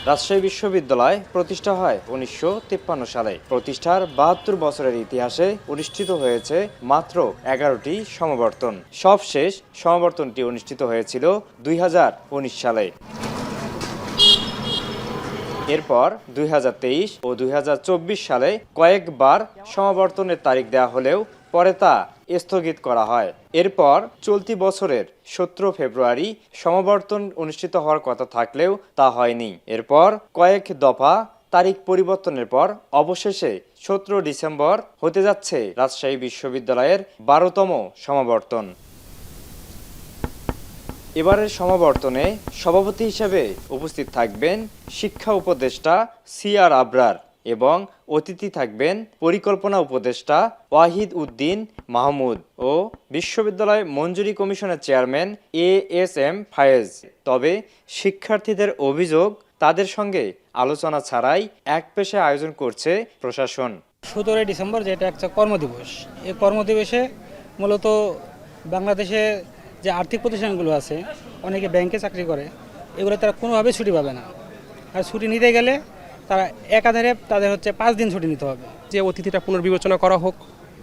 রাজশাহী বিশ্ববিদ্যালয় প্রতিষ্ঠা হয় ১৯৫৩ সালে। প্রতিষ্ঠার ৭২ বছরের ইতিহাসে অনুষ্ঠিত হয়েছে মাত্র ১১টি সমাবর্তন। সবশেষ সমাবর্তনটি অনুষ্ঠিত হয়েছিল ২০১৯ সালে। এরপর ২০২৩ ও ২০২৪ সালে কয়েকবার সমাবর্তনের তারিখ দেওয়া হলেও পরে তা স্থগিত করা হয়। এরপর চলতি বছরের ১৭ ফেব্রুয়ারি সমাবর্তন অনুষ্ঠিত হওয়ার কথা থাকলেও তা হয়নি। এরপর কয়েক দফা তারিখ পরিবর্তনের পর অবশেষে ১৭ ডিসেম্বর হতে যাচ্ছে রাজশাহী বিশ্ববিদ্যালয়ের ১২তম সমাবর্তন। এবারের সমাবর্তনে সভাপতি হিসেবে উপস্থিত থাকবেন শিক্ষা উপদেষ্টা সিআর আবরার এবং অতিথি থাকবেন পরিকল্পনা উপদেষ্টা ওয়াহিদ উদ্দিন মাহমুদ ও বিশ্ববিদ্যালয় মঞ্জুরি কমিশনের চেয়ারম্যান এএসএম ফায়েজ। তবে শিক্ষার্থীদের অভিযোগ, তাদের সঙ্গে আলোচনা ছাড়াই একপেশে আয়োজন করছে প্রশাসন। ১৭ ডিসেম্বর যেটা একটা কর্মদিবস, এই কর্মদিবসে মূলত বাংলাদেশে যে আর্থিক প্রতিষ্ঠানগুলো আছে, অনেকে ব্যাংকে চাকরি করে, এগুলো তারা কোনোভাবেই ছুটি পাবে না। আর ছুটি নিতে গেলে তারা একাধারে তাদের 5 দিন ছুটি নিতে হবে। যে অতিথিটা পুনর্বিবেচনা করা হোক,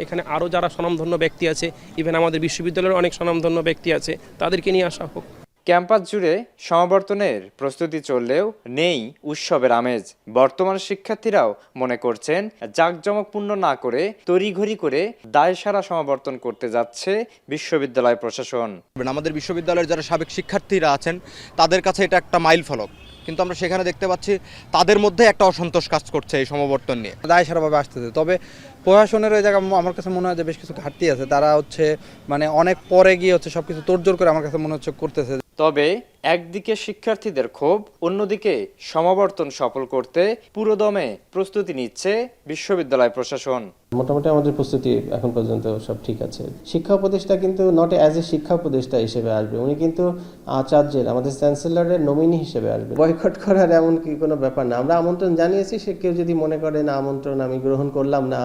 এখানে আরও যারা স্বনামধন্য ব্যক্তি আছে, ইভেন আমাদের বিশ্ববিদ্যালয়ের অনেক স্বনামধন্য ব্যক্তি আছে, তাদেরকে নিয়ে আসা হোক। ক্যাম্পাস জুড়ে সমাবর্তনের প্রস্তুতি চললেও নেই উৎসবের আমেজ। বর্তমান শিক্ষার্থীরাও মনে করছেন জাঁকজমকপূর্ণ না করে তড়িঘড়ি করে দায়সারা সমাবর্তন করতে যাচ্ছে বিশ্ববিদ্যালয় প্রশাসন। আমাদের বিশ্ববিদ্যালয়ের যারা সাবেক শিক্ষার্থীরা আছেন তাদের কাছে এটা একটা মাইল ফলক, কিন্তু আমরা সেখানে দেখতে পাচ্ছি তাদের মধ্যে একটা অসন্তোষ কাজ করছে এই সমাবর্তন নিয়ে। দায়সারাভাবে আসতেছে, তবে প্রশাসনের ওই জায়গা আমার কাছে মনে হয় যে বেশ কিছু ঘাটতি আছে। তারা অনেক পরে গিয়ে সবকিছু তোড়জোড় করে আমার কাছে মনে হচ্ছে করতেছে। তবে একদিকে শিক্ষার্থীদের ক্ষোভ, অন্যদিকে সমাবর্তন সফল করতে পুরোদমে প্রস্তুতি নিচ্ছে বিশ্ববিদ্যালয় প্রশাসন। মোটামুটি আমাদের প্রস্তুতি এখন পর্যন্ত সব ঠিক আছে। শিক্ষা উপদেষ্টা কিন্তু নট অ্যাজ এ শিক্ষা উপদেষ্টা হিসেবে আসবে, উনি কিন্তু আচার্যের, আমাদের চ্যান্সেলরের নমিনি হিসেবে আসবে। বয়কট করার এমন কি কোনো ব্যাপার না, আমরা আমন্ত্রণ জানিয়েছি। সে কেউ যদি মনে করে না আমন্ত্রণ আমি গ্রহণ করলাম না,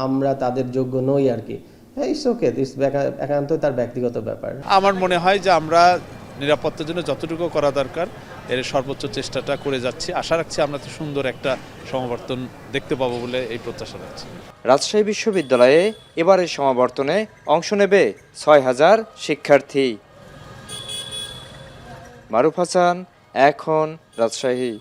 আমরা তাদের যোগ্য নই আর কি, ইটস ওকে, একান্ত তার ব্যক্তিগত ব্যাপার। আমার মনে হয় যে আমরা নিরাপত্তার জন্য যতটুকু করা দরকার এর সর্বোচ্চ চেষ্টাটা করে যাচ্ছি। আশা রাখছি আমরা তো সুন্দর একটা সমাবর্তন দেখতে পাবো বলে এই প্রত্যাশা রাখছি। রাজশাহী বিশ্ববিদ্যালয়ে এবারের সমাবর্তনে অংশ নেবে ৬,০০০ শিক্ষার্থী। মারুফ হাসান, এখন, রাজশাহী।